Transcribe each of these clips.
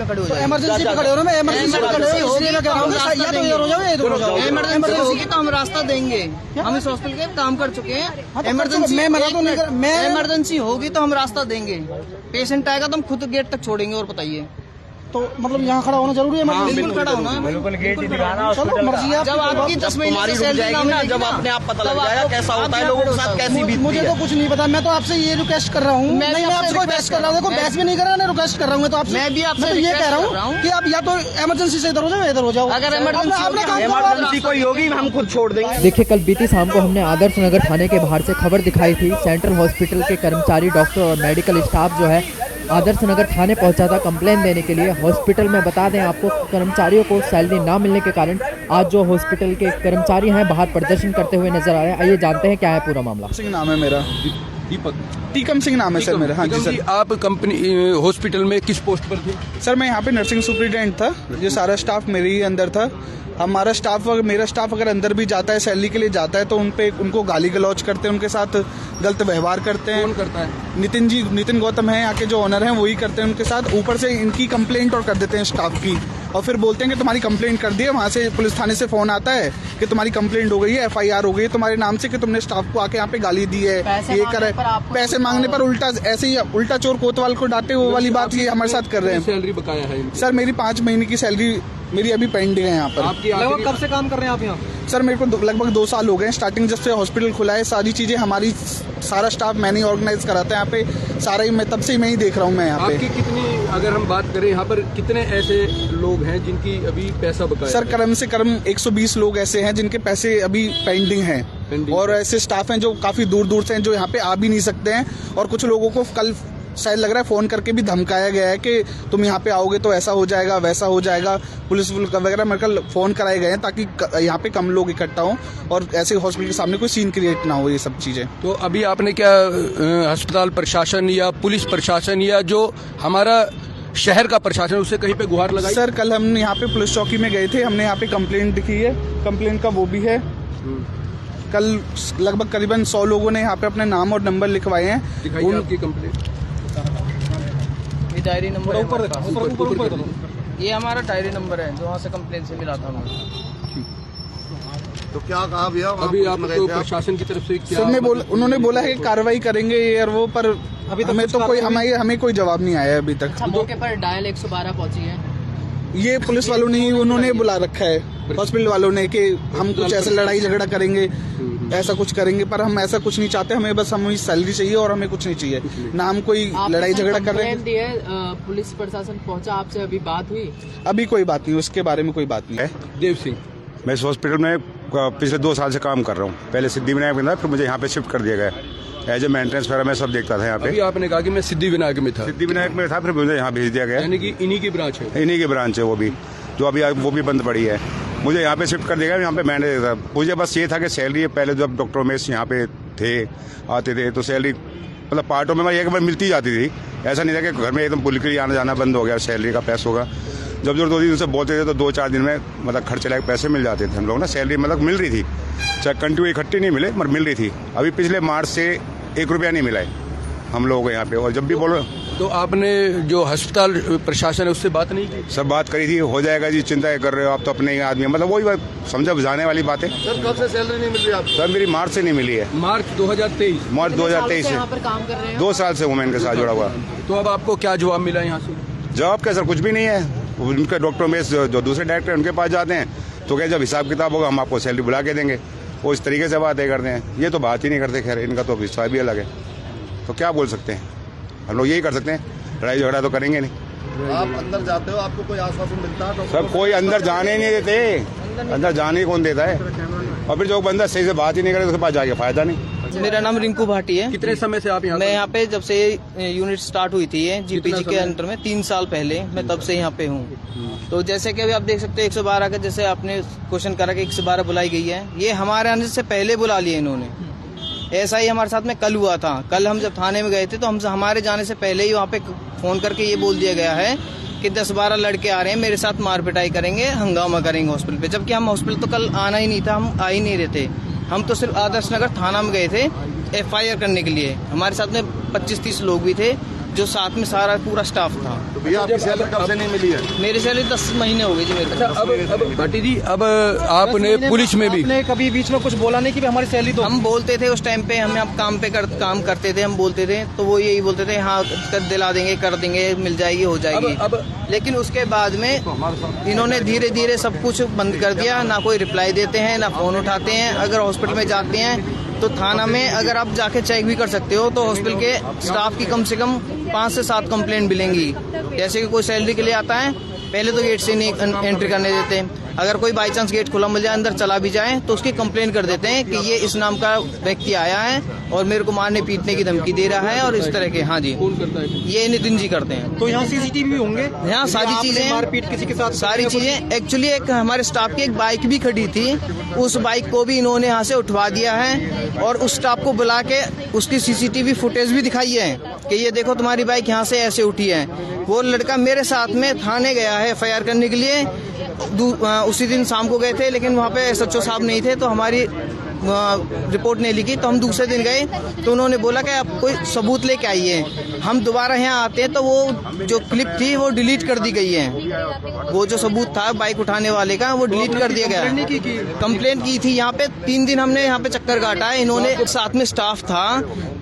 में खड़े हो जाओ। इमरजेंसी पे खड़े हो ना, मैं इमरजेंसी पे खड़े हो, इसलिए मैं कह रहा हूँ या तो इधर हो जाओ या इधर हो जाओ। इमरजेंसी की तो हम रास्ता देंगे, हम इस हॉस्पिटल के काम कर चुके हैं। इमरजेंसी मैं मना तो नहीं कर, मैं इमरजेंसी होगी तो हम रास्ता देंगे, पेशेंट आएगा तो हम खुद गेट तक छोड़ेंगे। और बताइए तो मतलब यहाँ खड़ा होना जरूरी है? बिल्कुल खड़ा होना है, बिल्कुल गेट ही दिखाना। चलो मर्जी है। जब आपकी 10 महीने से सैलरी ना मिलेगी, जब अपने आप पता लग जाएगा कैसा होता है, लोगों के साथ कैसी बीतती है। मुझे तो कुछ नहीं पता, मैं तो आपसे ये रिक्वेस्ट कर रहा हूँ। मैं आपसे कोई बहस कर रहा हूँ, देखो बहस भी नहीं कर रहा ना, रिक्वेस्ट कर रहा हूँ। मैं तो आपसे, मैं भी आपसे तो ये कह रहा हूँ कि आप या तो इमरजेंसी से इधर हो जाओ, इधर हो जाओ। अगर इमरजेंसी कोई होगी हम खुद छोड़ देंगे। देखिए, कल बीती शाम को हमने आदर्श नगर थाने के बाहर से खबर दिखाई थी। सेंट्रल हॉस्पिटल के कर्मचारी, डॉक्टर और मेडिकल स्टाफ जो है आदर्श नगर थाने पहुंचा था कंप्लेन देने के लिए। हॉस्पिटल में बता दें आपको, कर्मचारियों को सैलरी ना मिलने के कारण आज जो हॉस्पिटल के कर्मचारी हैं बाहर प्रदर्शन करते हुए नजर आ रहे हैं। आइए जानते हैं क्या है पूरा मामला। सिंह नाम है मेरा, दीपक टीकम सिंह नाम है सर मेरा। हाँ जी सर। आप कंपनी हॉस्पिटल में किस पोस्ट पर थे? सर मैं यहाँ पे नर्सिंग सुपरिटेंडेंट था, ये सारा स्टाफ मेरे ही अंदर था। हमारा स्टाफ, मेरा स्टाफ अगर अंदर भी जाता है सैलरी के लिए जाता है तो उनको गाली गलौज करते हैं, उनके साथ गलत व्यवहार करते हैं। कौन करता है? नितिन गौतम है यहाँ के जो ओनर हैं, वही करते हैं उनके साथ। ऊपर से इनकी कंप्लेंट और कर देते हैं स्टाफ की, और फिर बोलते हैं कि तुम्हारी कंप्लेंट कर दी है। वहाँ से पुलिस थाने से फोन आता है कि तुम्हारी कंप्लेंट हो गई है, FIR हो गई है तुम्हारे नाम से, कि तुमने स्टाफ को आके यहाँ पे गाली दी है, ये करे। पैसे मांगने पर उल्टा ऐसे ही उल्टा चोर कोतवाल को डांटे, वो वाली बात ये हमारे साथ कर रहे हैं। सैलरी बकाया है सर मेरी 5 महीने की सैलरी मेरी अभी पेंडिंग है यहाँ पर। आपकी कब से काम कर रहे हैं आप यहाँ? सर मेरे को लगभग 2 साल हो गए हैं। स्टार्टिंग जब से हॉस्पिटल खुला है, सारी चीजें हमारी, सारा स्टाफ मैंने ही ऑर्गेनाइज कराता है यहाँ पे सारा ही। मैं तब से मैं ही देख रहा हूँ मैं यहाँ पे। आपकी कितनी, अगर हम बात करें यहाँ पर कितने ऐसे लोग हैं जिनकी अभी पैसा बकाया? सर कम से कम 120 लोग ऐसे हैं जिनके पैसे अभी पेंडिंग हैं, और ऐसे स्टाफ हैं जो काफी दूर दूर से हैं, जो यहाँ पे आ भी नहीं सकते हैं। और कुछ लोगों को कल शायद लग रहा है फोन करके भी धमकाया गया है कि तुम यहाँ पे आओगे तो ऐसा हो जाएगा, वैसा हो जाएगा। पुलिस वगैरह मेरे कल फोन कराए गए हैं ताकि यहाँ पे कम लोग इकट्ठा हों और ऐसे हॉस्पिटल के सामने कोई सीन क्रिएट ना हो, ये सब चीजें। तो अभी आपने क्या अस्पताल प्रशासन या पुलिस प्रशासन या जो हमारा शहर का प्रशासन, उससे कहीं पे गुहार लगाई? सर कल हम यहाँ पे पुलिस चौकी में गए थे, हमने यहाँ पे कंप्लेंट लिखी है, कंप्लेंट का वो भी है। कल लगभग करीबन 100 लोगों ने यहाँ पे अपने नाम और नंबर लिखवाए हैं। दिखाइए आपकी कंप्लेंट। डायरी नंबर ये हमारा डायरी नंबर है जो वहाँ से कंप्लेन से मिला था हमें। तो क्या कहा भैया अभी आपको प्रशासन की तरफ से क्या? उन्होंने बोला है कि कार्रवाई करेंगे ये और वो, पर अभी हमें तो कोई हमें कोई जवाब नहीं आया अभी तक। मौके पर डायल 112 पहुंची है। ये पुलिस वालों ने ही उन्होंने बुला रखा है, हॉस्पिटल वालों ने, कि हम कुछ ऐसे लड़ाई झगड़ा करेंगे, ऐसा कुछ करेंगे। पर हम ऐसा कुछ नहीं चाहते, हमें बस हमें सैलरी चाहिए और हमें कुछ नहीं चाहिए ना। हम कोई लड़ाई झगड़ा कर रहे हैं। पुलिस प्रशासन पहुंचा, आपसे अभी बात हुई? अभी कोई बात नहीं, उसके बारे में कोई बात नहीं है। देव सिंह, मैं इस हॉस्पिटल में पिछले 2 साल से काम कर रहा हूँ। पहले सिद्धिविनायक में था, फिर मुझे यहाँ पे शिफ्ट कर दिया गया। एज ए मेंटेनेंस वगैरह मैं सब देखता था यहाँ पे। अभी आपने कहा कि मैं सिद्धिविनायक में था। सिद्धिविनायक में था, फिर मुझे यहाँ भेज दिया गया। यानी कि इन्हीं की ब्रांच है? इन्हीं की ब्रांच है वो भी, जो अभी वो भी बंद पड़ी है। मुझे यहाँ पे शिफ्ट कर दिया गया, यहाँ पे मैनेजर था। मुझे बस ये था कि सैलरी, पहले जब डॉक्टर उमेश यहाँ पे आते थे तो सैलरी मतलब पार्टों में एक बार मिलती जाती थी। ऐसा नहीं था कि घर में एकदम पुलिस आना जाना बंद हो गया, सैलरी का पैसा होगा। जब जो 2 दिन से बोलते थे तो 2-4 दिन में मतलब खर्चे लायक पैसे मिल जाते थे हम लोग ना। सैलरी मतलब मिल रही थी, चाहे कंटिन्यू इकट्ठी नहीं मिले मगर मिल रही थी। अभी पिछले मार्च से 1 रुपया नहीं मिला है हम लोगों को यहाँ पे। और जब भी बोलो तो आपने जो अस्पताल प्रशासन है उससे बात नहीं की? सब बात करी थी, हो जाएगा जी, चिंता कर रहे हो आप तो अपने ही आदमी, मतलब वही बात समझा बुझाने वाली बात है। सर कब से सैलरी नहीं मिल रही आप? सर मेरी मार्च से नहीं मिली है। मार्च 2023? मार्च 2023 से। यहाँ पर काम कर रहे हैं? 2 साल से हूँ मैं इनके साथ जुड़ा हुआ। तो अब आपको क्या जवाब मिला यहाँ से? जवाब क्या सर, कुछ भी नहीं है। उनके डॉक्टर उमेश जो दूसरे डायरेक्टर उनके पास जाते हैं तो क्या, जब हिसाब किताब होगा हम आपको सैलरी बुला के देंगे। वो इस तरीके से बातें करते हैं, ये तो बात ही नहीं करते। खैर इनका तो विश्वास भी अलग है, तो क्या बोल सकते हैं हम लोग, यही कर सकते हैं। लड़ाई झगड़ा तो करेंगे नहीं। आप अंदर जाते हो, आपको कोई आश्वासन मिलता है? सब कोई अंदर जाने ही नहीं देते, अंदर जाने ही कौन देता है। और फिर जो बंदा सही से बात ही नहीं करे उसके पास जाके फायदा नहीं। मेरा नाम रिंकू भाटी है। कितने समय से आप यहाँ? मैं यहाँ पे जब से यूनिट स्टार्ट हुई थी GPG के अंडर में 3 साल पहले, मैं तब से यहाँ पे हूँ। तो जैसे कि अभी आप देख सकते हैं 112 का, जैसे आपने क्वेश्चन करा कि 112 बुलाई गई है, ये हमारे आने से पहले बुला लिए इन्होंने। ऐसा ही हमारे साथ में कल हुआ था। कल हम जब थाने में गए थे तो हमसे हमारे जाने से पहले ही वहाँ पे फोन करके ये बोल दिया गया है कि 10-12 लड़के आ रहे हैं, मेरे साथ मार पिटाई करेंगे, हंगामा करेंगे हॉस्पिटल पे। जबकि हम हॉस्पिटल तो कल आना ही नहीं था, हम आ ही नहीं रहे थे। हम तो सिर्फ आदर्श नगर थाना में गए थे FIR करने के लिए। हमारे साथ में 25-30 लोग भी थे जो साथ में सारा पूरा स्टाफ था। तो भैया आपकी सैलरी कब से नहीं मिली है? मेरी सैलरी 10 महीने हो गई जी मेरे को। अब भाटी जी, अब आपने पुलिस में भी आपने कभी बीच में कुछ बोला नहीं कि भाई हमारी सैलरी दो? हम बोलते थे उस टाइम पे, हमें अब काम करते थे, हम बोलते थे तो वो यही बोलते थे हाँ दिला देंगे, कर देंगे, मिल जाएगी, हो जाएगी। अब लेकिन उसके बाद में इन्होंने धीरे धीरे सब कुछ बंद कर दिया। ना कोई रिप्लाई देते हैं, ना फोन उठाते हैं। अगर हॉस्पिटल में जाते हैं तो थाना में अगर आप जाके चेक भी कर सकते हो तो हॉस्पिटल के स्टाफ की कम से कम 5 से 7 कंप्लेंट मिलेंगी। जैसे कि कोई सैलरी के लिए आता है, पहले तो गेट से नहीं एंट्री करने देते। अगर कोई बाई चांस गेट खुला मिल जाए, अंदर चला भी जाए, तो उसकी कंप्लेन कर देते हैं कि ये इस नाम का व्यक्ति आया है और मेरे को मारने पीटने की धमकी दे रहा है और इस तरह के। हाँ जी, कौन करता है? ये नितिन जी करते हैं। तो यहाँ सीसीटीवी भी होंगे? यहाँ सारी चीजें, मारपीट किसी के साथ, सारी चीजें। एक्चुअली एक हमारे स्टाफ की एक बाइक भी खड़ी थी, उस बाइक को भी इन्होंने यहाँ से उठवा दिया है और उस स्टाफ को बुला के उसकी सीसीटीवी फुटेज भी दिखाई है कि ये देखो तुम्हारी बाइक यहाँ से ऐसे उठी है। वो लड़का मेरे साथ में थाने गया है FIR करने के लिए। उसी दिन शाम को गए थे, लेकिन वहाँ पे SHO साहब नहीं थे तो हमारी रिपोर्ट नहीं लिखी। तो हम दूसरे दिन गए तो उन्होंने बोला कि आप कोई सबूत लेके आइए। हम दोबारा यहाँ आते हैं तो वो जो क्लिप थी वो डिलीट कर दी गई है। वो जो सबूत था बाइक उठाने वाले का वो डिलीट कर दिया गया। कंप्लेंट की थी यहाँ पे, 3 दिन हमने यहाँ पे चक्कर काटा है। इन्होंने साथ में स्टाफ था,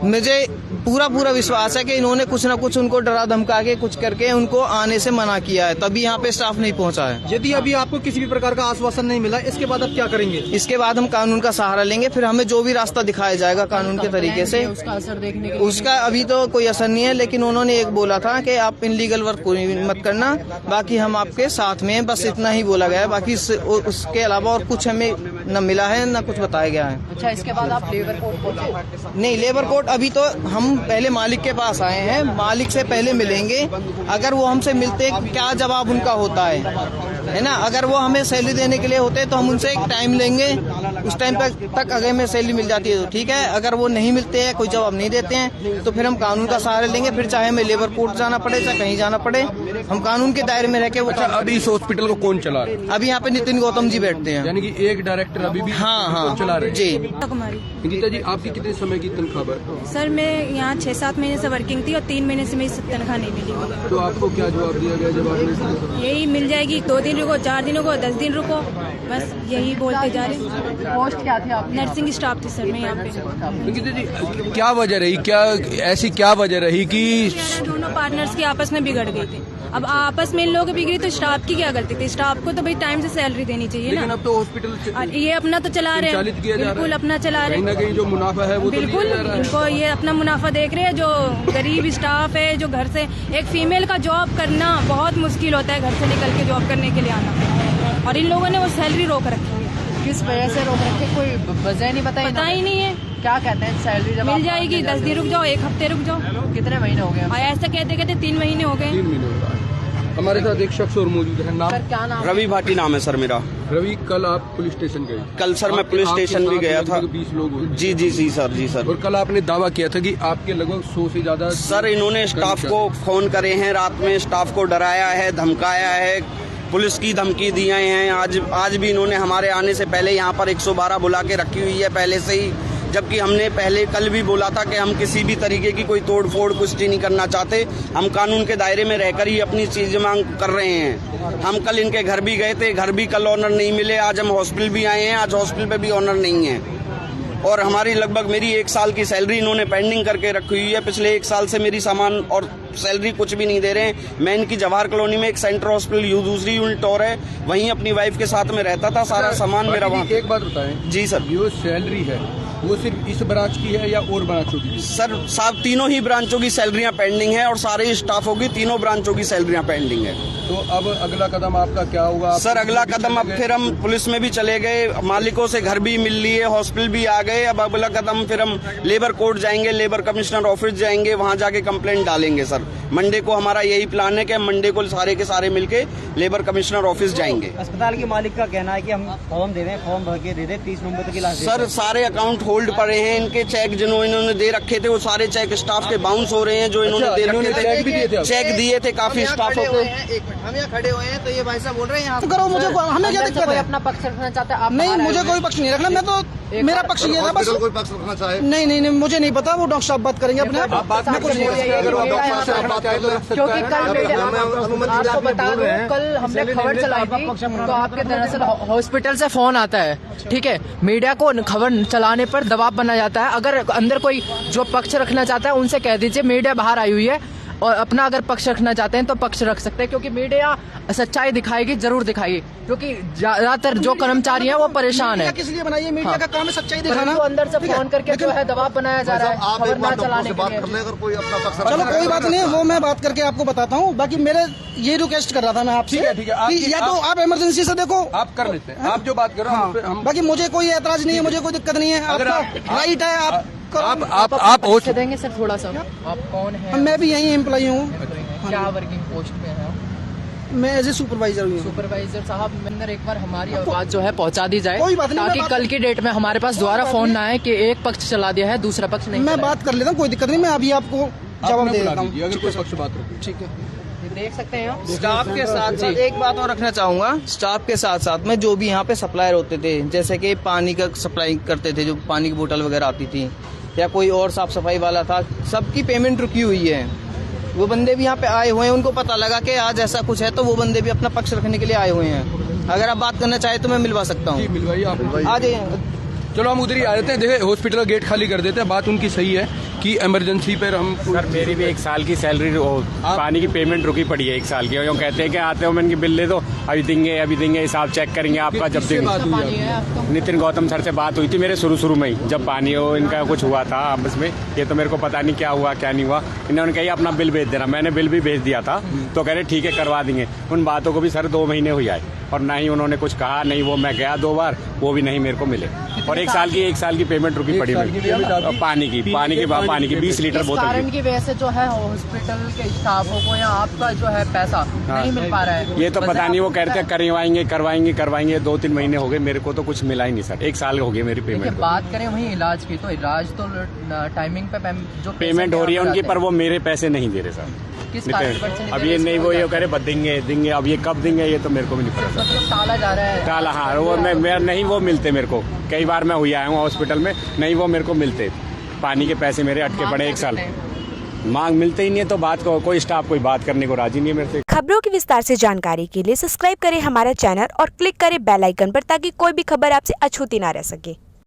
मुझे पूरा विश्वास है कि इन्होंने कुछ ना कुछ उनको डरा धमका के कुछ करके उनको आने से मना किया है, तभी यहाँ पे स्टाफ नहीं पहुँचा है। यदि अभी आपको किसी भी प्रकार का आश्वासन नहीं मिला, इसके बाद आप क्या करेंगे? इसके बाद हम कानून का सहारा लेंगे, फिर हमें जो भी रास्ता दिखाया जाएगा कानून के तरीके से। उसका असर देखने के उसका अभी तो कोई असर नहीं है, लेकिन उन्होंने एक बोला था कि आप इनलीगल वर्क कोई मत करना, बाकी हम आपके साथ में हैं, बस इतना ही बोला गया है। बाकी उसके अलावा और कुछ हमें न मिला है न कुछ बताया गया है। अच्छा, इसके बाद आप लेबर कोर्ट पहुंचे? नहीं, लेबर कोर्ट अभी तो हम पहले मालिक के पास आए हैं, मालिक से पहले मिलेंगे। अगर वो हमसे मिलते क्या जवाब उनका होता है ना। अगर वो हमें सैलरी देने के लिए होते तो हम उनसे एक टाइम लेंगे, उस टाइम तक अगर हमें सैलरी मिल जाती है तो ठीक है। अगर वो नहीं मिलते हैं, कोई जवाब नहीं देते हैं, तो फिर हम कानून का सहारा लेंगे। फिर चाहे हमें लेबर कोर्ट जाना पड़े, चाहे कहीं जाना पड़े, हम कानून के दायरे में रह के वो। अच्छा, अभी इस हॉस्पिटल को कौन चला रहा है? अभी यहाँ पे नितिन गौतम जी बैठते हैं, यानी कि एक डायरेक्टर अभी भी हाँ चला रहे हैं। जी। कुमारी। गीता जी, आपकी कितने समय की तनख्वाह है? सर मैं यहाँ 6-7 महीने से वर्किंग थी और 3 महीने से मेरी तनख्वाह नहीं मिली। तो आपको क्या जवाब दिया गया जब आपने? यही मिल जाएगी, 2 दिन रुको, 4 दिन रुको, 10 दिन रुको, बस यही बोलते जा रहे। पोस्ट क्या थी आपकी? नर्सिंग स्टाफ थी सर मैं यहाँ पे। गीता जी, क्या वजह रही, ऐसी क्या वजह रही कि दोनों पार्टनर्स की आपस में बिगड़ गई थी? अब आपस में इन लोगों की बिगड़ी तो स्टाफ की क्या गलती थी? स्टाफ को तो भाई टाइम से सैलरी देनी चाहिए ना। लेकिन अब तो हॉस्पिटल और ये अपना तो चला रहे हैं, बिल्कुल अपना चला रहे कहीं ना कहीं जो मुनाफा है वो तो बिल्कुल लिया जा रहा है। इनको ये अपना मुनाफा देख रहे हैं। जो गरीब स्टाफ है, जो घर से एक फीमेल का जॉब करना बहुत मुश्किल होता है, घर से निकल के जॉब करने के लिए आना, और इन लोगों ने वो सैलरी रोक रखी है। किस वजह से रोक रखे, कोई वजह नहीं बताई? पता ही नहीं है। क्या कहते हैं सैलरी जब मिल जाएगी, 10 दिन रुक जाओ, 1 हफ्ते रुक जाओ। कितने महीने हो गए? और ऐसा कहते 3 महीने हो गए। 3 महीने हो गए। हमारे साथ एक शख्स और मौजूद है। नाम? सर क्या नाम? रवि भाटी नाम है सर मेरा। रवि, कल आप पुलिस स्टेशन गए? कल सर मैं पुलिस स्टेशन भी गया था। 20 लोग हुए। जी सर। और कल आपने दावा किया था कि आपके लगभग 100 से ज्यादा। सर इन्होंने स्टाफ को फोन करे हैं, रात में स्टाफ को डराया है, धमकाया है, पुलिस की धमकी दिए हैं। आज भी इन्होंने हमारे आने से पहले यहाँ पर 112 बुला के रखी हुई है पहले से ही, जबकि हमने पहले कल भी बोला था कि हम किसी भी तरीके की कोई तोड़ फोड़ कुछ नहीं करना चाहते। हम कानून के दायरे में रहकर ही अपनी चीज मांग कर रहे हैं। हम कल इनके घर भी गए थे, घर भी कल ऑनर नहीं मिले। आज हम हॉस्पिटल भी आए हैं, आज हॉस्पिटल पे भी ऑनर नहीं है। और हमारी लगभग मेरी 1 साल की सैलरी इन्होंने पेंडिंग करके रखी हुई है। पिछले 1 साल से मेरी सामान और सैलरी कुछ भी नहीं दे रहे हैं। मैं इनकी जवाहर कॉलोनी में एक सेंटर हॉस्पिटल दूसरी यूनिट और है, वहीं अपनी वाइफ के साथ में रहता था। सारा सामान मेरा वहाँ। एक बात बताएं जी सर, जो सैलरी है वो सिर्फ इस ब्रांच की है या और ब्रांचों की? सर साहब तीनों ही ब्रांचों की सैलरियां पेंडिंग है और सारे स्टाफों की तीनों ब्रांचों की सैलरियां पेंडिंग है। तो अब अगला कदम आपका क्या होगा? सर अगला कदम अब फिर हम पुलिस में भी चले गए, मालिकों से घर भी मिल लिए, हॉस्पिटल भी आ गए। अब अगला कदम फिर हम लेबर कोर्ट जाएंगे, लेबर कमिश्नर ऑफिस जाएंगे, वहां जाके कंप्लेंट डालेंगे। सर मंडे को हमारा यही प्लान है कि हम मंडे को सारे के सारे मिलके लेबर कमिश्नर ऑफिस जाएंगे। अस्पताल के मालिक का कहना है कि हम फॉर्म दे दें, फॉर्म भर के दे दें, 30 नवंबर तक की लास्ट। सर सारे अकाउंट होल्ड पड़े हैं, इनके चेक जिन्होंने इन्होंने दे रखे थे वो सारे चेक स्टाफ के बाउंस हो रहे हैं। जो इन्होंने दे रखे थे चेक दिए थे काफी स्टाफों को। हम यहाँ खड़े हुए हैं तो ये भाई साहब बोल रहे हैं यहाँ करो मुझे, हमें क्या दिक्कत है? अपना पक्ष रखना चाहते हैं आप? नहीं, मुझे कोई पक्ष नहीं रखना। मैं तो मेरा पक्ष ये था बस। कोई पक्ष रखना चाहे नहीं नहीं नहीं, मुझे नहीं पता, वो डॉक्टर साहब बात करेंगे अपने आप। मैं कुछ नहीं कर सकता। क्योंकि कल आपको बता दूं, कल हमने खबर चलाई थी तो आपके दरअसल हॉस्पिटल से फोन आता है, ठीक है। मीडिया को खबर चलाने पर दबाव बना जाता है। अगर अंदर कोई जो पक्ष रखना चाहता है उनसे कह दीजिए मीडिया बाहर आई हुई है और अपना अगर पक्ष रखना चाहते हैं तो पक्ष रख सकते हैं, क्योंकि मीडिया सच्चाई दिखाएगी, जरूर दिखाएगी, क्योंकि ज्यादातर जो कर्मचारी हैं वो परेशान है। किस लिए बनाई है? मीडिया का काम है सच्चाई दिखाना। तो अंदर से फोन करके जो है दबाव बनाया जा रहा है आप खबर एक ना बार चलाने से के बात लिए। कर ले, अगर कोई अपना पक्ष चलो कोई बात नहीं, वो मैं बात करके आपको बताता हूँ। बाकी मेरे ये रिक्वेस्ट कर रहा था मैं आपसे, ठीक है, कि या तो आप इमरजेंसी से देखो, आप कर लेते हैं, आप जो बात कर रहे हो उस पे हम बाकी मुझे कोई ऐतराज नहीं है, मुझे कोई दिक्कत नहीं है। आपका राइट है, आप हो देंगे सर थोड़ा सा, आप कौन है? मैं भी यही एम्प्लॉई हूँ, क्या वर्किंग पोस्ट में है? मैं एज ए सुपरवाइजर हूँ। सुपरवाइजर साहब, अंदर एक बार हमारी आवाज जो है पहुंचा दी जाए, कोई बात नहीं, ताकि कल की डेट में हमारे पास दोबारा फोन ना आए कि एक पक्ष चला दिया है दूसरा पक्ष नहीं। मैं बात कर लेता हूँ, कोई दिक्कत नहीं, मैं अभी आपको जवाब दे देता हूँ। अगर कोई पक्ष बात रखो। ठीक है, देख सकते हैं आप। स्टाफ के साथ साथ एक बात और रखना चाहूंगा, स्टाफ के साथ साथ में जो भी यहाँ पे सप्लायर होते थे, जैसे कि पानी का सप्लाई करते थे, जो पानी की बोतल वगैरह आती थी, या कोई और साफ सफाई वाला था, सबकी पेमेंट रुकी हुई है। वो बंदे भी यहाँ पे आए हुए हैं, उनको पता लगा कि आज ऐसा कुछ है, तो वो बंदे भी अपना पक्ष रखने के लिए आए हुए हैं। अगर आप बात करना चाहे तो मैं मिलवा सकता हूँ। मिलवाइए आप। आ जाइए। चलो हम उधर ही आ जाते हैं। देखिए हॉस्पिटल का गेट खाली कर देते हैं। बात उनकी सही है कि इमरजेंसी पर हम सर, मेरी भी 1 साल की सैलरी पानी की पेमेंट रुकी पड़ी है 1 साल की। जो कहते हैं कि आते हो, मैं इनकी बिल दे दो, अभी देंगे, हिसाब चेक करेंगे आपका जब देंगे। नितिन गौतम सर से बात हुई थी मेरे शुरू में ही, जब पानी हो इनका कुछ हुआ था आपस में। ये तो मेरे को पता नहीं क्या हुआ क्या नहीं हुआ। इन्होंने कही अपना बिल भेज देना, मैंने बिल भी भेज दिया था, तो कह रहे ठीक है करवा देंगे। उन बातों को भी सर 2 महीने हुई आए और ना ही उन्होंने कुछ कहा, नहीं वो मैं गया 2 बार, वो भी नहीं मेरे को मिले। और 1 साल की पेमेंट रुकी पड़ी मेरी पानी की 20 लीटर बोतल कारण की वजह से जो है हॉस्पिटल के स्टाफों को या आपका जो है पैसा नहीं मिल पा रहा है। ये तो पता नहीं, वो कहते हैं करवाएंगे 2-3 महीने हो गए, मेरे को तो कुछ मिला ही नहीं सर। 1 साल हो गया मेरी पेमेंट। बात करें वहीं इलाज की, तो इलाज तो टाइमिंग पे जो पेमेंट हो रही है उनकी, पर वो मेरे पैसे नहीं दे रहे सर। अब ये नहीं, वो ये कह रहे देंगे, अब ये कब देंगे ये तो मेरे को भी नहीं पता सर। टाला जा रहा है। टाला, हाँ, वो मैं नहीं, वो मिलते मेरे को। कई बार मैं हुई आया हूँ हॉस्पिटल में, नहीं वो मेरे को मिलते। पानी के पैसे मेरे अटके पड़े 1 साल, मांग मिलते ही नहीं है, तो बात को कोई स्टाफ कोई बात करने को राजी नहीं है मेरे से। खबरों की विस्तार से जानकारी के लिए सब्सक्राइब करें हमारा चैनल और क्लिक करें बेल आइकन पर, ताकि कोई भी खबर आपसे अछूती ना रह सके।